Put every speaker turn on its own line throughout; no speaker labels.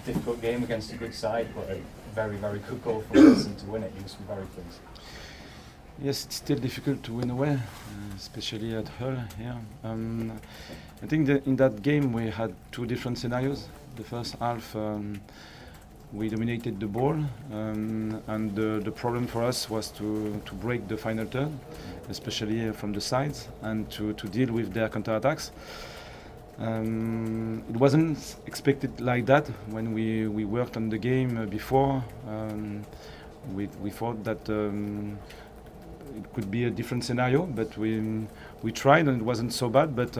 difficult game against a good side, but a very, very good goal for Wilson to win it. You must be very pleased.
Yes, it's still difficult to win away, especially at Hull here. I think that in that game we had two different scenarios. The first half we dominated the ball, and the problem for us was to break the final third, especially from the sides, and to deal with their counter-attacks. It wasn't expected like that when we worked on the game before. We thought that it could be a different scenario, but we tried and it wasn't so bad. But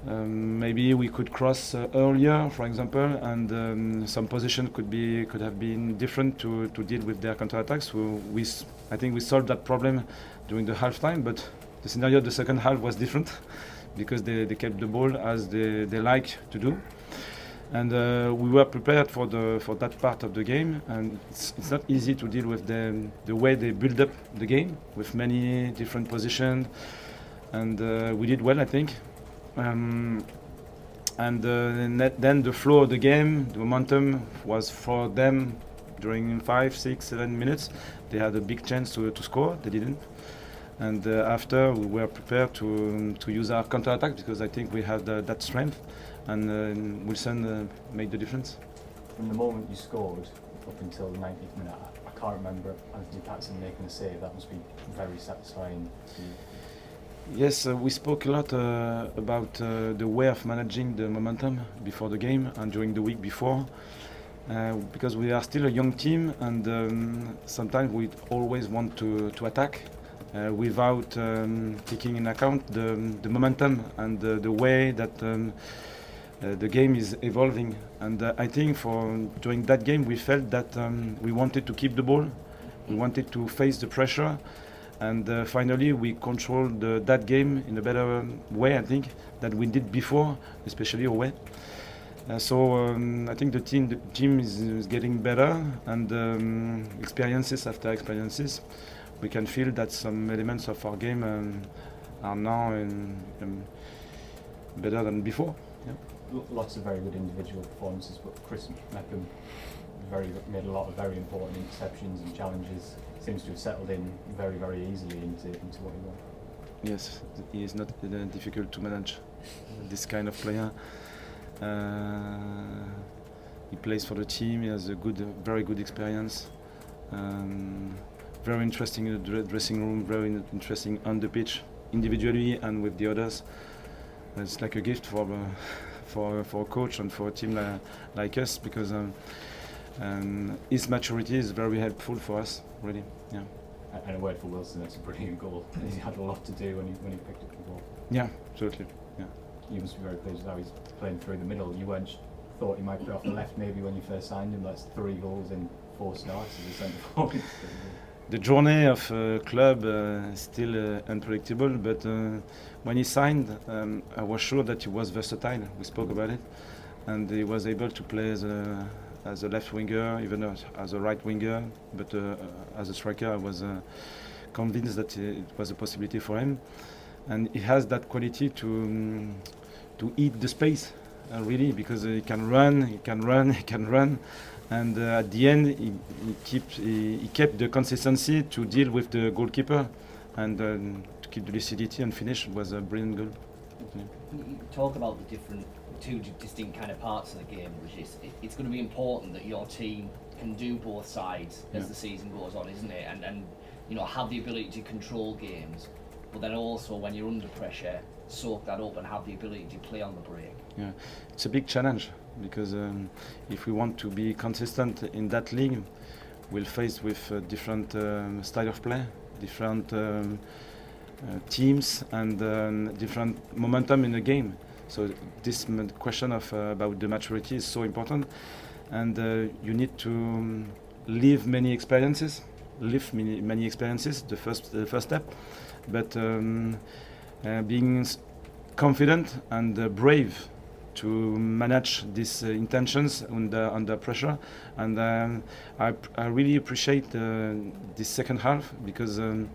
maybe we could cross earlier, for example, and some position could have been different to deal with their counterattacks. I think we solved that problem during the halftime, but the scenario of the second half was different because they kept the ball as they like to do. And we were prepared for that part of the game, and it's not easy to deal with the way they build up the game with many different positions, and we did well, I think. And then the flow of the game, the momentum was for them during 5, 6, 7 minutes. They had a big chance to score, they didn't. And after we were prepared to use our counter-attack because I think we have that strength. And Wilson made the difference.
From the moment you scored up until the 90th minute, I can't remember Anthony Patson making a save. That must be very satisfying to you.
Yes, we spoke a lot about the way of managing the momentum before the game and during the week before, because we are still a young team, and sometimes we always want to attack without taking into account the momentum and the way that the game is evolving. And I think during that game we felt that we wanted to keep the ball, we wanted to face the pressure, and finally we controlled that game in a better way, I think, than we did before, especially away. So I think the team is getting better, and experiences after experiences, we can feel that some elements of our game are now better than before. Yeah.
Lots of very good individual performances, but Chris Meckham made a lot of very important interceptions and challenges. Seems to have settled in very, very easily into what he wants.
Yes, he is not difficult to manage. This kind of player. He plays for the team. He has a very good experience. Very interesting in the dressing room. Very interesting on the pitch, individually and with the others. It's like a gift for a coach and for a team like us, because his maturity is very helpful for us, really. Yeah.
And a word for Wilson, that's a brilliant goal. He had a lot to do when he picked up the ball.
Yeah, absolutely. Yeah.
You must be very pleased with how he's playing through the middle. You thought he might play off the left maybe when you first signed him. That's 3 goals in 4 starts as a centre forward.
The journey of a club is still unpredictable, but when he signed, I was sure that he was versatile. We spoke about it, and he was able to play as a left winger, even as a right winger. But as a striker, I was convinced that it was a possibility for him, and he has that quality to eat the space, really, because he can run. And at the end, he kept the consistency to deal with the goalkeeper and to keep the lucidity and finish. It was a brilliant goal.
You talk about the two distinct kind of parts of the game, Regis. It's going to be important that your team can do both sides as the season goes on, isn't it? And have the ability to control games, but then also when you're under pressure, soak that up and have the ability to play on the break.
Yeah, it's a big challenge, because if we want to be consistent in that league, we'll face with different style of play, different teams, and different momentum in the game. So this question about the maturity is so important, and you need to live many experiences. The first step, but being confident and brave to manage these intentions under pressure. And I really appreciate this second half, because it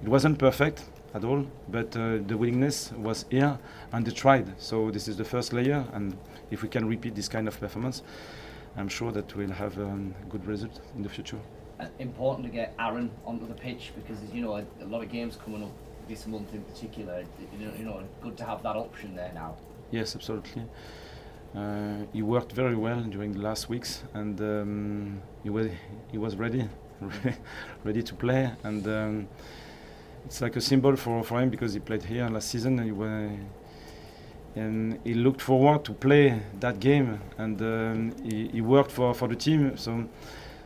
wasn't perfect, at all, but the willingness was here and they tried. So this is the first layer, and if we can repeat this kind of performance, I'm sure that we'll have a good result in the future.
Important to get Aaron onto the pitch because a lot of games coming up this month in particular. Good to have that option there now.
Yes, absolutely. He worked very well during the last weeks, and he was ready, ready to play. And it's like a symbol for him because he played here last season, and he looked forward to play that game, and he worked for the team. So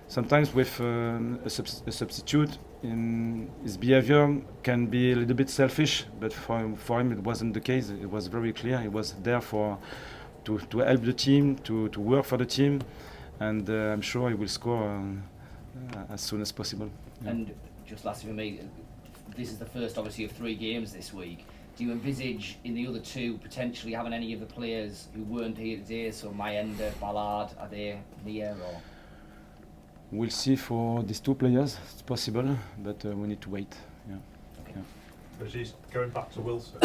sometimes with a substitute, in his behavior can be a little bit selfish, but for him it wasn't the case. It was very clear. He was there to help the team, to work for the team, and I'm sure he will score as soon as possible. Yeah.
And just lastly for me, this is the first obviously of 3 games this week. Do you envisage in the other 2 potentially having any of the players who weren't here today, so Mayenda, Ballard, are they near or?
We'll see for these 2 players. It's possible, but we need to wait. Yeah.
Okay.
Yeah.
Regis, going back to Wilson,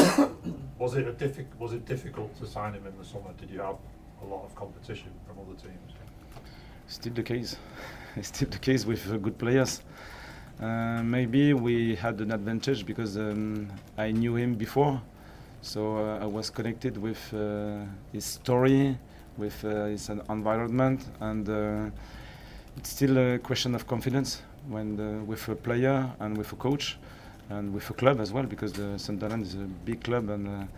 was it difficult to sign him in the summer? Did you have a lot of competition from other teams?
Still the case. It's still the case with good players. Maybe we had an advantage because I knew him before, so I was connected with his story, with his environment, and it's still a question of confidence when with a player and with a coach and with a club as well, because the Sunderland is a big club, and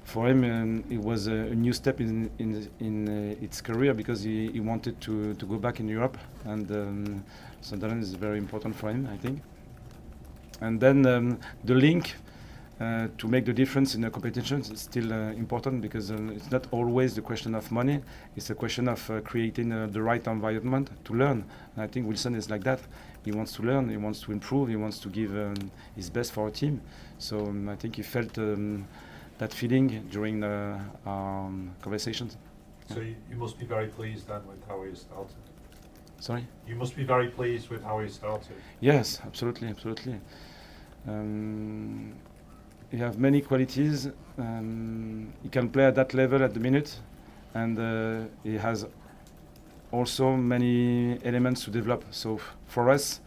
for him it was a new step in its career because he wanted to go back in Europe, and Sunderland is very important for him, I think. And then the link to make the difference in the competitions is still important because it's not always the question of money. It's a question of creating the right environment to learn. And I think Wilson is like that. He wants to learn, he wants to improve, he wants to give his best for our team. So I think he felt that feeling during our conversations.
So you must be very pleased then with how he started.
Sorry?
You must be very pleased with how he started.
Yes, absolutely, absolutely. He has many qualities. He can play at that level at the minute, and he has also many elements to develop. So for us,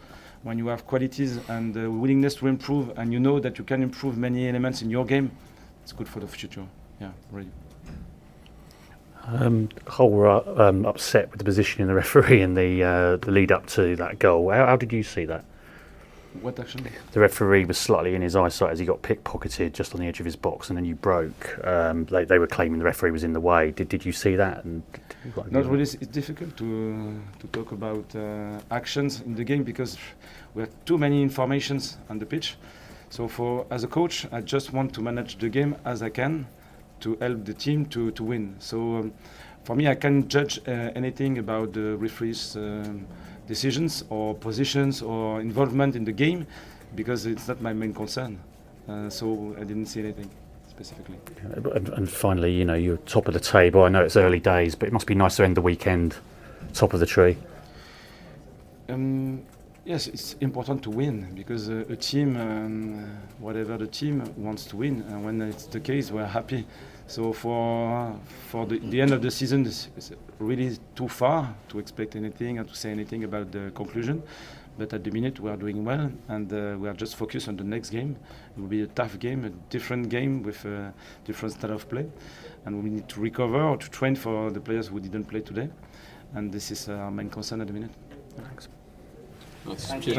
when you have qualities and willingness to improve, and you know that you can improve many elements in your game, it's good for the future. Yeah, really.
Hull were upset with the position of the referee in the lead up to that goal. How did you see that?
What actually?
The referee was slightly in his eyesight as he got pickpocketed just on the edge of his box, and then you broke. They were claiming the referee was in the way. Did you see that? And
not really. It's difficult to talk about actions in the game because we have too many informations on the pitch. So as a coach, I just want to manage the game as I can to help the team to win. So for me, I can't judge anything about the referee's decisions or positions or involvement in the game because it's not my main concern. So I didn't see anything specifically.
And finally, you're top of the table. I know it's early days, but it must be nice to end the weekend top of the tree.
Yes, it's important to win because a team, whatever the team, wants to win, and when it's the case, we're happy. So for the end of the season, it's really too far to expect anything and to say anything about the conclusion. But at the minute, we are doing well, and we are just focused on the next game. It will be a tough game, a different game with a different style of play, and we need to recover or to train for the players who didn't play today. And this is our main concern at the minute.
Thanks.
Thank you.